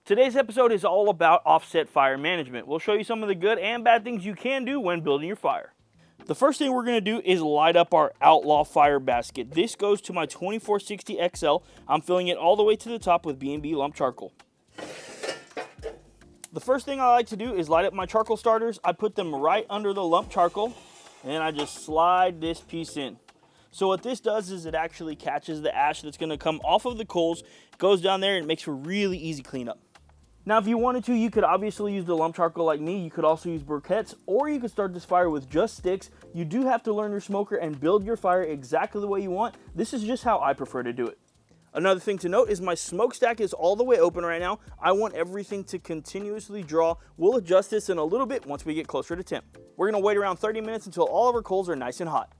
Today's episode is all about offset fire management. We'll show you some of the good and bad things you can do when building your fire. The first thing we're going to do is light up our Outlaw fire basket. This goes to my 2460 XL. I'm filling it all the way to the top with B&B lump charcoal. The first thing I like to do is light up my charcoal starters. I put them right under the lump charcoal, and I just slide this piece in. So what this does is it actually catches the ash that's going to come off of the coals, goes down there, and it makes for really easy cleanup. Now, if you wanted to, you could obviously use the lump charcoal like me. You could also use briquettes, or you could start this fire with just sticks. You do have to learn your smoker and build your fire exactly the way you want. This is just how I prefer to do it. Another thing to note is my smokestack is all the way open right now. I want everything to continuously draw. We'll adjust this in a little bit once we get closer to temp. We're going to wait around 30 minutes until all of our coals are nice and hot.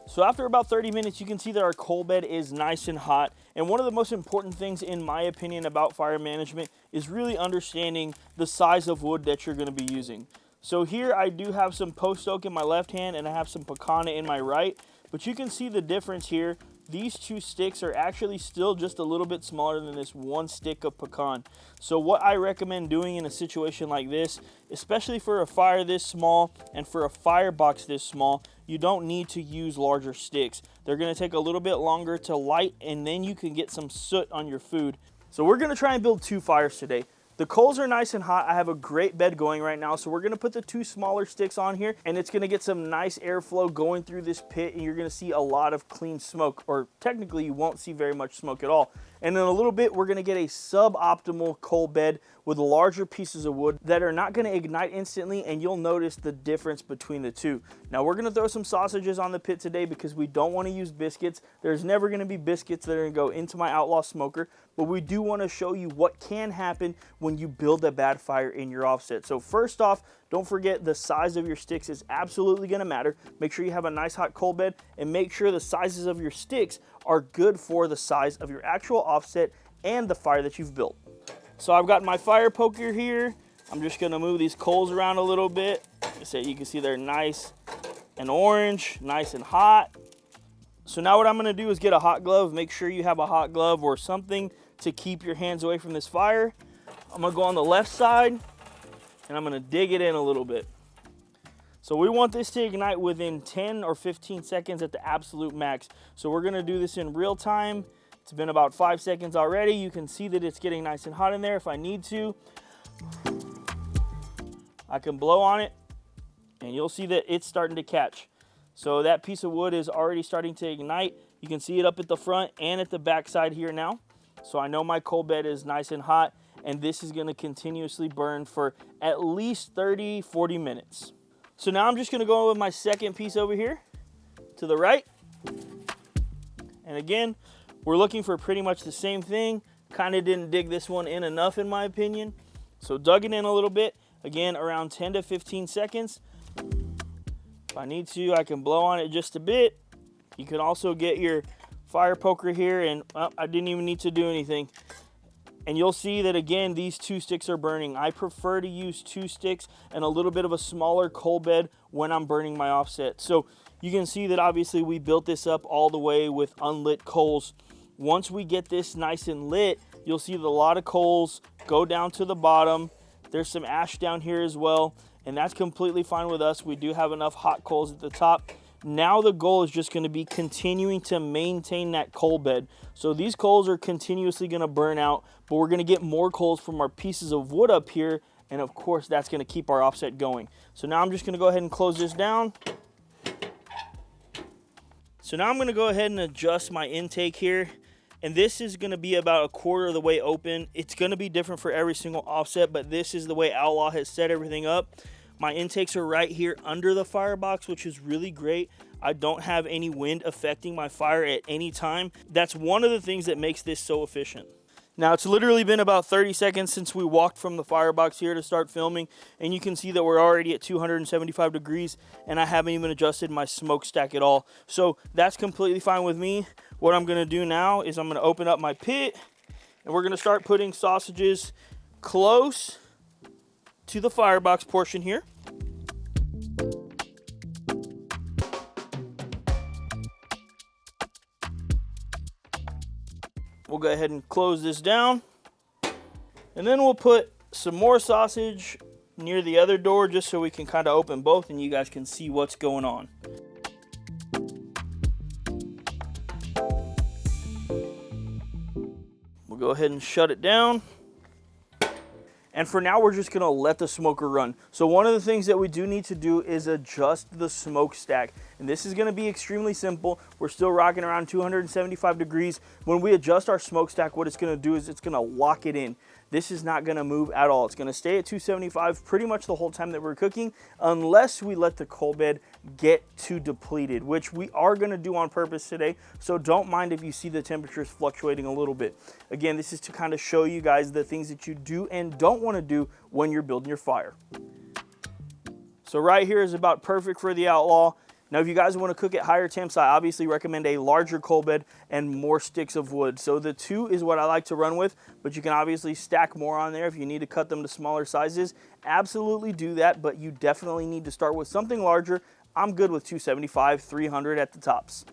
So after about 30 minutes, you can see that our coal bed is nice and hot. And one of the most important things, in my opinion, about fire management is really understanding the size of wood that you're going to be using. So here I do have some post oak in my left hand and I have some pecan in my right. But you can see the difference here. These two sticks are actually still just a little bit smaller than this one stick of pecan. So what I recommend doing in a situation like this, especially for a fire this small and for a firebox this small, you don't need to use larger sticks. They're going to take a little bit longer to light, and then you can get some soot on your food. So we're going to try and build two fires today. The coals are nice and hot. I have a great bed going right now, so we're going to put the two smaller sticks on here, and it's going to get some nice airflow going through this pit, and you're going to see a lot of clean smoke, or technically you won't see very much smoke at all. And in a little bit, we're going to get a suboptimal coal bed with larger pieces of wood that are not going to ignite instantly, and you'll notice the difference between the two. Now, we're going to throw some sausages on the pit today because we don't want to use biscuits. There's never going to be biscuits that are going to go into my Outlaw smoker, but we do want to show you what can happen when you build a bad fire in your offset. So first off, don't forget the size of your sticks is absolutely going to matter. Make sure you have a nice hot coal bed, and make sure the sizes of your sticks are good for the size of your actual offset and the fire that you've built. So I've got my fire poker here. I'm just going to move these coals around a little bit. So you can see they're nice and orange, nice and hot. So now what I'm going to do is get a hot glove. Make sure you have a hot glove or something to keep your hands away from this fire. I'm going to go on the left side, and I'm going to dig it in a little bit. So we want this to ignite within 10 or 15 seconds at the absolute max. So we're going to do this in real time. It's been about 5 seconds already. You can see that it's getting nice and hot in there. If I need to, I can blow on it, and you'll see that it's starting to catch. So that piece of wood is already starting to ignite. You can see it up at the front and at the back side here now. So I know my coal bed is nice and hot, and this is going to continuously burn for at least 30-40 minutes. So now I'm just going to go with my second piece over here to the right. And again, we're looking for pretty much the same thing. Kind of didn't dig this one in enough in my opinion. So dug it in a little bit. Again, around 10 to 15 seconds. If I need to, I can blow on it just a bit. You can also get your fire poker here, and I didn't even need to do anything. And you'll see that again, these two sticks are burning. I prefer to use two sticks and a little bit of a smaller coal bed when I'm burning my offset. So you can see that obviously we built this up all the way with unlit coals. Once we get this nice and lit, you'll see that a lot of coals go down to the bottom. There's some ash down here as well, and that's completely fine with us. We do have enough hot coals at the top. Now the goal is just going to be continuing to maintain that coal bed. So these coals are continuously going to burn out, but we're going to get more coals from our pieces of wood up here, and of course that's going to keep our offset going. So now I'm just going to go ahead and close this down. So now I'm going to go ahead and adjust my intake here, and this is going to be about a quarter of the way open. It's going to be different for every single offset, but this is the way Outlaw has set everything up. My intakes are right here under the firebox, which is really great. I don't have any wind affecting my fire at any time. That's one of the things that makes this so efficient. Now, it's literally been about 30 seconds since we walked from the firebox here to start filming, and you can see that we're already at 275 degrees, and I haven't even adjusted my smokestack at all. So that's completely fine with me. What I'm gonna do now is I'm gonna open up my pit, and we're gonna start putting sausages close to the firebox portion here. We'll go ahead and close this down. And then we'll put some more sausage near the other door just so we can kind of open both and you guys can see what's going on. We'll go ahead and shut it down. And for now, we're just gonna let the smoker run. So one of the things that we do need to do is adjust the smokestack. And this is gonna be extremely simple. We're still rocking around 275 degrees. When we adjust our smokestack, what it's gonna do is it's gonna lock it in. This is not gonna move at all. It's gonna stay at 275 pretty much the whole time that we're cooking, unless we let the coal bed get too depleted, which we are gonna do on purpose today. So don't mind if you see the temperatures fluctuating a little bit. Again, this is to kind of show you guys the things that you do and don't wanna do when you're building your fire. So right here is about perfect for the Outlaw. Now, if you guys want to cook at higher temps, I obviously recommend a larger coal bed and more sticks of wood. So the 2 is what I like to run with, but you can obviously stack more on there if you need to cut them to smaller sizes. Absolutely do that, but you definitely need to start with something larger. I'm good with 275, 300 at the tops.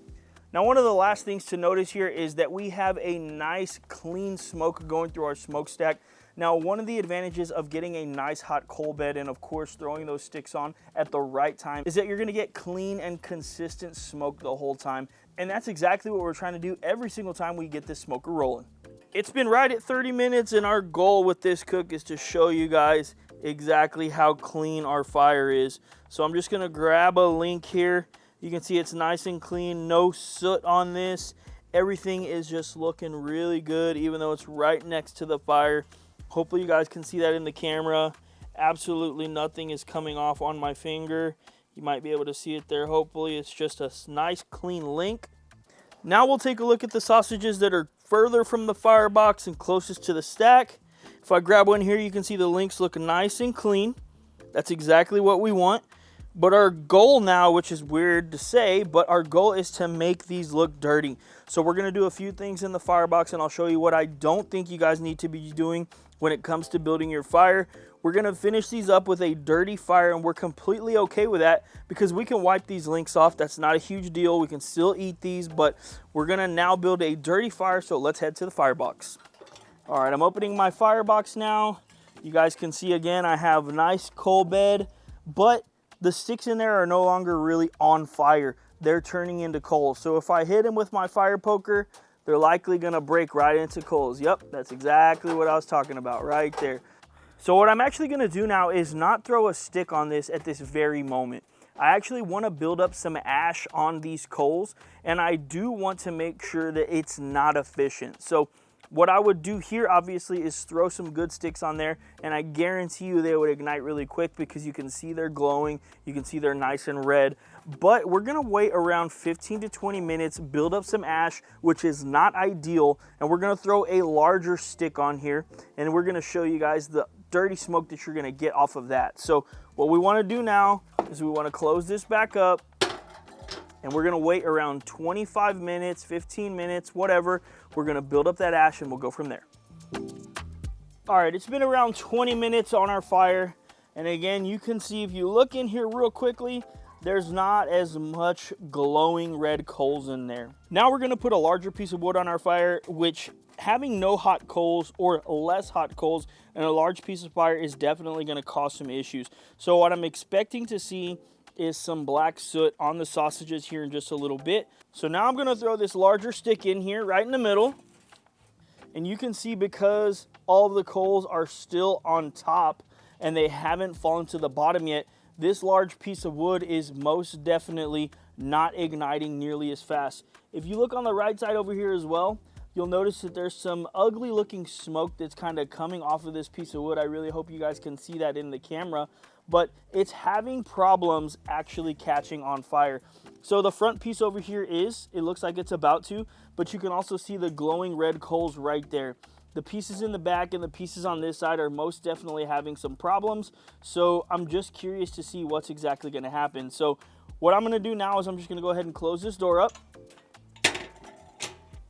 Now, one of the last things to notice here is that we have a nice clean smoke going through our smokestack. Now, one of the advantages of getting a nice hot coal bed and of course throwing those sticks on at the right time is that you're gonna get clean and consistent smoke the whole time. And that's exactly what we're trying to do every single time we get this smoker rolling. It's been right at 30 minutes and our goal with this cook is to show you guys exactly how clean our fire is. So I'm just gonna grab a link here. You can see it's nice and clean, no soot on this. Everything is just looking really good, even though it's right next to the fire. Hopefully you guys can see that in the camera. Absolutely nothing is coming off on my finger. You might be able to see it there. Hopefully it's just a nice clean link. Now we'll take a look at the sausages that are further from the firebox and closest to the stack. If I grab one here, you can see the links look nice and clean. That's exactly what we want. But our goal now, which is weird to say, but our goal is to make these look dirty. So we're gonna do a few things in the firebox and I'll show you what I don't think you guys need to be doing when it comes to building your fire. We're gonna finish these up with a dirty fire and we're completely okay with that because we can wipe these links off. That's not a huge deal. We can still eat these, but we're gonna now build a dirty fire. So let's head to the firebox. All right, I'm opening my firebox now. You guys can see again, I have a nice coal bed, but the sticks in there are no longer really on fire. They're turning into coals. So if I hit them with my fire poker, they're likely gonna break right into coals. Yep, that's exactly what I was talking about right there. So what I'm actually gonna do now is not throw a stick on this at this very moment. I actually wanna build up some ash on these coals, and I do want to make sure that it's not efficient. So what I would do here, obviously, is throw some good sticks on there, and I guarantee you they would ignite really quick because you can see they're glowing, you can see they're nice and red. But we're gonna wait around 15 to 20 minutes, build up some ash, which is not ideal, and we're gonna throw a larger stick on here, and we're gonna show you guys the dirty smoke that you're gonna get off of that. So what we wanna do now is we wanna close this back up, and we're gonna wait around 25 minutes, 15 minutes, whatever. We're gonna build up that ash and we'll go from there. All right, it's been around 20 minutes on our fire. And again, you can see if you look in here real quickly, there's not as much glowing red coals in there. Now we're gonna put a larger piece of wood on our fire, which having no hot coals or less hot coals and a large piece of fire is definitely gonna cause some issues. So what I'm expecting to see is some black soot on the sausages here in just a little bit. So now I'm gonna throw this larger stick in here right in the middle. And you can see because all of the coals are still on top and they haven't fallen to the bottom yet, this large piece of wood is most definitely not igniting nearly as fast. If you look on the right side over here as well, you'll notice that there's some ugly looking smoke that's kind of coming off of this piece of wood. I really hope you guys can see that in the camera, but it's having problems actually catching on fire. So the front piece over here it looks like it's about to, but you can also see the glowing red coals right there. The pieces in the back and the pieces on this side are most definitely having some problems. So I'm just curious to see what's exactly gonna happen. So what I'm gonna do now is I'm just gonna go ahead and close this door up.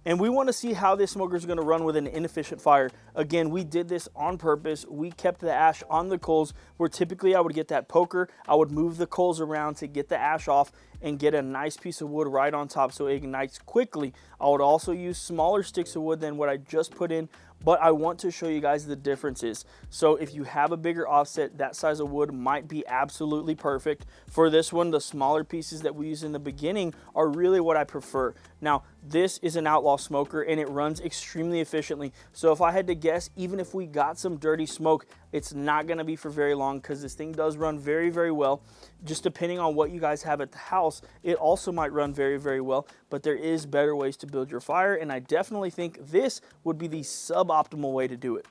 And we want to see how this smoker is going to run with an inefficient fire. Again, we did this on purpose. We kept the ash on the coals, where typically I would get that poker, I would move the coals around to get the ash off and get a nice piece of wood right on top so it ignites quickly. I would also use smaller sticks of wood than what I just put in, but I want to show you guys the differences. So if you have a bigger offset, that size of wood might be absolutely perfect. For this one, the smaller pieces that we use in the beginning are really what I prefer. Now, this is an Outlaw smoker and it runs extremely efficiently. So if I had to guess, even if we got some dirty smoke, it's not gonna be for very long because this thing does run very, very well. Just depending on what you guys have at the house, it also might run very, very well, but there is better ways to build your fire, and I definitely think this would be the suboptimal way to do it.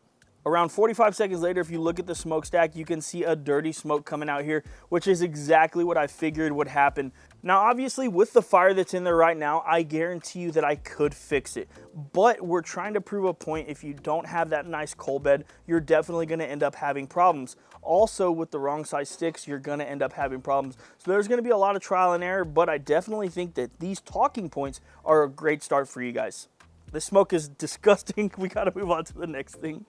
Around 45 seconds later, if you look at the smokestack, you can see a dirty smoke coming out here, which is exactly what I figured would happen. Now, obviously, with the fire that's in there right now, I guarantee you that I could fix it. But we're trying to prove a point. If you don't have that nice coal bed, you're definitely going to end up having problems. Also, with the wrong size sticks, you're going to end up having problems. So there's going to be a lot of trial and error, but I definitely think that these talking points are a great start for you guys. The smoke is disgusting. We got to move on to the next thing.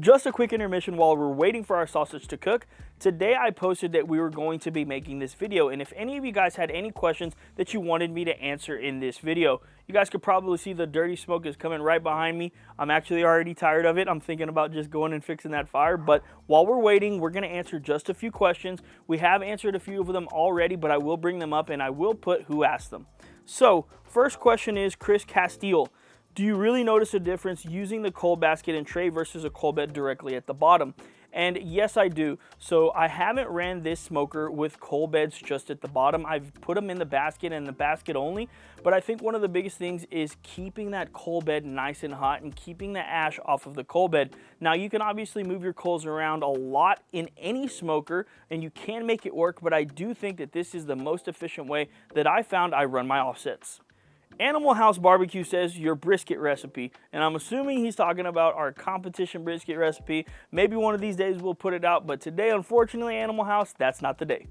Just a quick intermission while we're waiting for our sausage to cook. Today I posted that we were going to be making this video, and if any of you guys had any questions that you wanted me to answer in this video, you guys could probably see the dirty smoke is coming right behind me. I'm actually already tired of it. I'm thinking about just going and fixing that fire, but while we're waiting, we're going to answer just a few questions. We have answered a few of them already, but I will bring them up and I will put who asked them. So, first question is Chris Castile. Do you really notice a difference using the coal basket and tray versus a coal bed directly at the bottom? And yes, I do. So I haven't ran this smoker with coal beds just at the bottom. I've put them in the basket and the basket only. But I think one of the biggest things is keeping that coal bed nice and hot and keeping the ash off of the coal bed. Now, you can obviously move your coals around a lot in any smoker and you can make it work, but I do think that this is the most efficient way that I found I run my offsets. Animal House Barbecue says your brisket recipe, and I'm assuming he's talking about our competition brisket recipe. Maybe one of these days we'll put it out, but today, unfortunately, Animal House, that's not the day.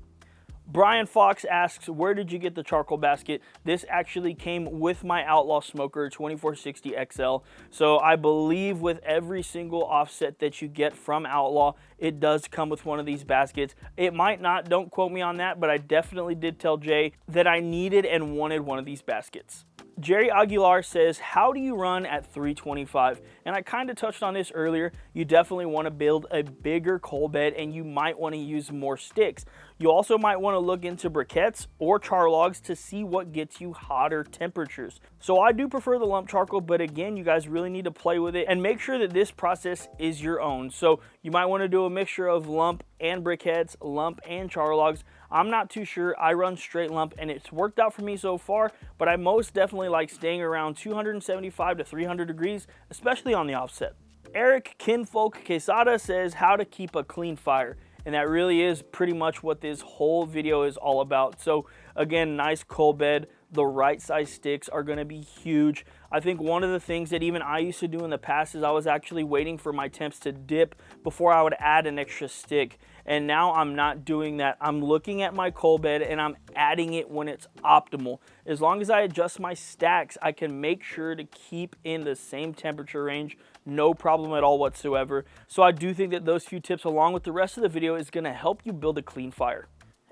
Brian Fox asks, where did you get the charcoal basket? This actually came with my Outlaw Smoker 2460 XL. So I believe with every single offset that you get from Outlaw, it does come with one of these baskets. It might not, don't quote me on that, but I definitely did tell Jay that I needed and wanted one of these baskets. Jerry Aguilar says, how do you run at 325? And I kind of touched on this earlier. You definitely want to build a bigger coal bed and you might want to use more sticks. You also might want to look into briquettes or char logs to see what gets you hotter temperatures. So I do prefer the lump charcoal, but again, you guys really need to play with it and make sure that this process is your own. So you might want to do a mixture of lump and briquettes, lump and char logs. I'm not too sure. I run straight lump and it's worked out for me so far, but I most definitely like staying around 275 to 300 degrees, especially on the offset. Eric Kinfolk Quesada says how to keep a clean fire. And that really is pretty much what this whole video is all about. So again, nice coal bed, the right size sticks are gonna be huge. I think one of the things that even I used to do in the past is I was actually waiting for my temps to dip before I would add an extra stick. And now I'm not doing that. I'm looking at my coal bed and I'm adding it when it's optimal. As long as I adjust my stacks, I can make sure to keep in the same temperature range, no problem at all whatsoever. So I do think that those few tips along with the rest of the video is gonna help you build a clean fire.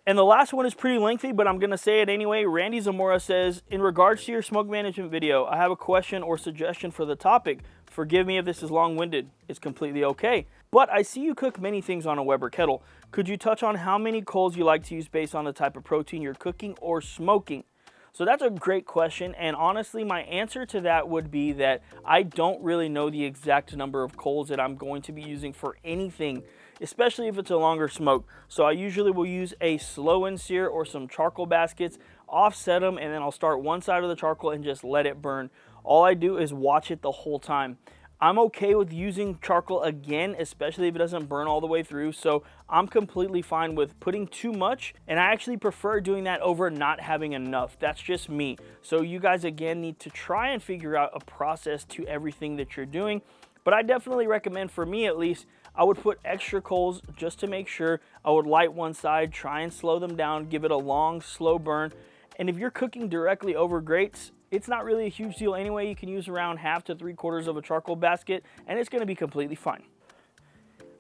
And the last one is pretty lengthy, but I'm going to say it anyway. Randy Zamora says, in regards to your smoke management video, I have a question or suggestion for the topic. Forgive me if this is long-winded. It's completely okay. But I see you cook many things on a Weber kettle. Could you touch on how many coals you like to use based on the type of protein you're cooking or smoking? So that's a great question, and honestly, my answer to that would be that I don't really know the exact number of coals that I'm going to be using for anything, especially if it's a longer smoke. So I usually will use a slow and sear or some charcoal baskets, offset them, and then I'll start one side of the charcoal and just let it burn. All I do is watch it the whole time. I'm okay with using charcoal again, especially if it doesn't burn all the way through. So I'm completely fine with putting too much, and I actually prefer doing that over not having enough. That's just me. So you guys again need to try and figure out a process to everything that you're doing. But I definitely recommend, for me at least, I would put extra coals just to make sure. I would light one side, try and slow them down, give it a long, slow burn. And if you're cooking directly over grates, it's not really a huge deal anyway. You can use around 1/2 to 3/4 of a charcoal basket and it's gonna be completely fine.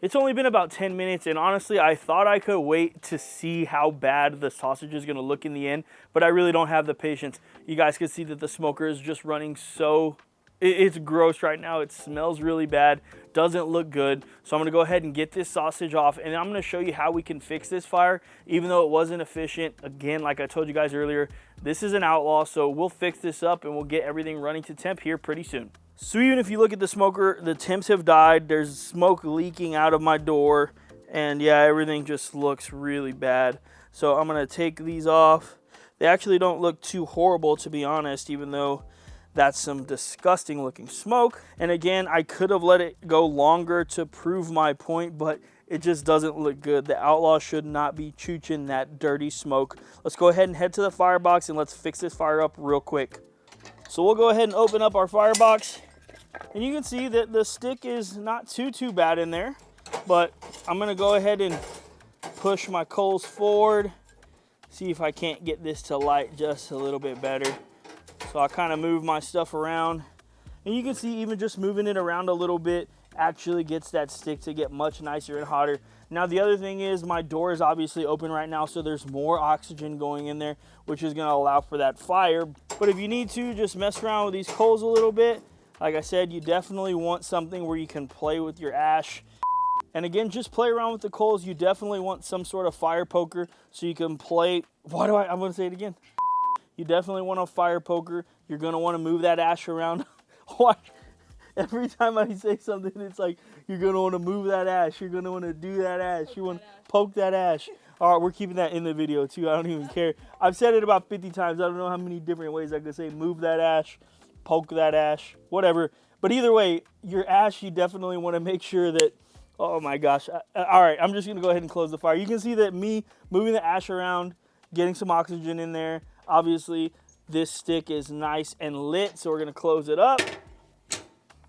It's only been about 10 minutes and honestly, I thought I could wait to see how bad the sausage is gonna look in the end, but I really don't have the patience. You guys can see that the smoker is just running so It's gross right now. It smells really bad, doesn't look good. So I'm gonna go ahead and get this sausage off, and I'm gonna show you how we can fix this fire, even though it wasn't efficient. Again, like I told you guys earlier, this is an outlaw, so we'll fix this up and we'll get everything running to temp here pretty soon. So even if you look at the smoker, the temps have died. There's smoke leaking out of my door, and yeah, everything just looks really bad. So I'm gonna take these off. They actually don't look too horrible, to be honest, even though that's some disgusting looking smoke. And again, I could have let it go longer to prove my point, but it just doesn't look good. The outlaw should not be chooching that dirty smoke. Let's go ahead and head to the firebox and let's fix this fire up real quick. So we'll go ahead and open up our firebox, and you can see that the stick is not too bad in there, but I'm gonna go ahead and push my coals forward, see if I can't get this to light just a little bit better. So I kind of move my stuff around, and you can see even just moving it around a little bit actually gets that stick to get much nicer and hotter. Now the other thing is my door is obviously open right now, so there's more oxygen going in there, which is going to allow for that fire. But if you need to, just mess around with these coals a little bit. Like I said, you definitely want something where you can play with your ash. And again, just play around with the coals. You definitely want some sort of fire poker so you can play. I'm going to say it again. You definitely want a fire poker. You're going to want to move that ash around. Watch. Every time I say something, it's like, you're going to want to move that ash. You're going to want to do that ash. You want to poke that ash. All right, we're keeping that in the video too. I don't even care. I've said it about 50 times. I don't know how many different ways I could say move that ash, poke that ash, whatever. But either way, your ash, you definitely want to make sure that, oh my gosh. All right, I'm just going to go ahead and close the fire. You can see that me moving the ash around, getting some oxygen in there. Obviously, this stick is nice and lit, so we're going to close it up.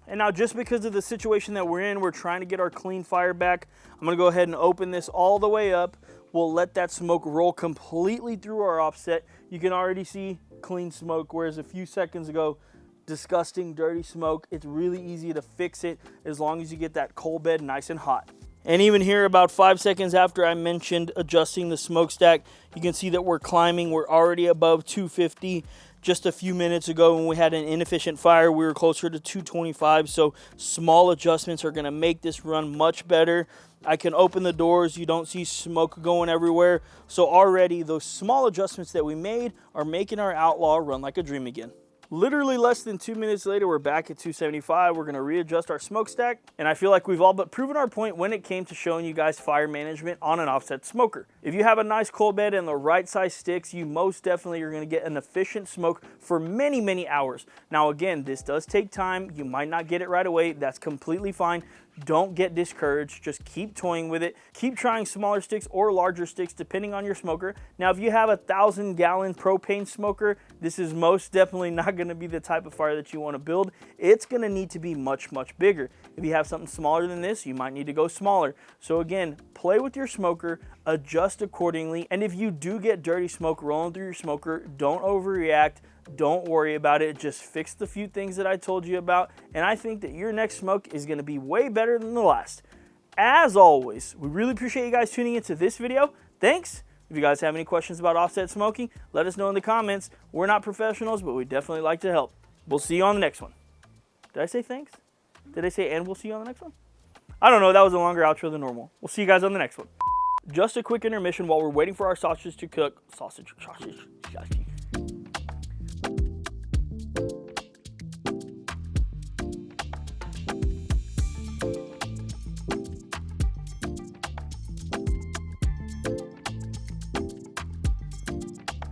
And now, just because of the situation that we're in, we're trying to get our clean fire back. I'm going to go ahead and open this all the way up. We'll let that smoke roll completely through our offset. You can already see clean smoke, whereas a few seconds ago, disgusting, dirty smoke. It's really easy to fix it as long as you get that coal bed nice and hot. And even here, about 5 seconds after I mentioned adjusting the smokestack, you can see that we're climbing. We're already above 250. Just a few minutes ago when we had an inefficient fire, we were closer to 225. So small adjustments are going to make this run much better. I can open the doors. You don't see smoke going everywhere. So already those small adjustments that we made are making our outlaw run like a dream again. Literally less than 2 minutes later, we're back at 275. We're going to readjust our smokestack, and I feel like we've all but proven our point when it came to showing you guys fire management on an offset smoker. If you have a nice coal bed and the right size sticks, you most definitely are going to get an efficient smoke for many hours. Now again, this does take time. You might not get it right away. That's completely fine. Don't get discouraged. Just keep toying with it. Keep trying smaller sticks or larger sticks depending on your smoker. Now, if you have a 1,000-gallon propane smoker, this is most definitely not going to be the type of fire that you want to build. It's going to need to be much bigger. If you have something smaller than this, you might need to go smaller. So again, play with your smoker, adjust accordingly, and if you do get dirty smoke rolling through your smoker, don't overreact. Don't worry about it. Just fix the few things that I told you about, and I think that your next smoke is going to be way better than the last. As always, we really appreciate you guys tuning into this video. Thanks. If you guys have any questions about offset smoking, let us know in the comments. We're not professionals, but we definitely like to help. We'll see you on the next one. Did I say thanks? Did I say and we'll see you on the next one? I don't know. That was a longer outro than normal. We'll see you guys on the next one. Just a quick intermission while we're waiting for our sausage to cook. Sausage.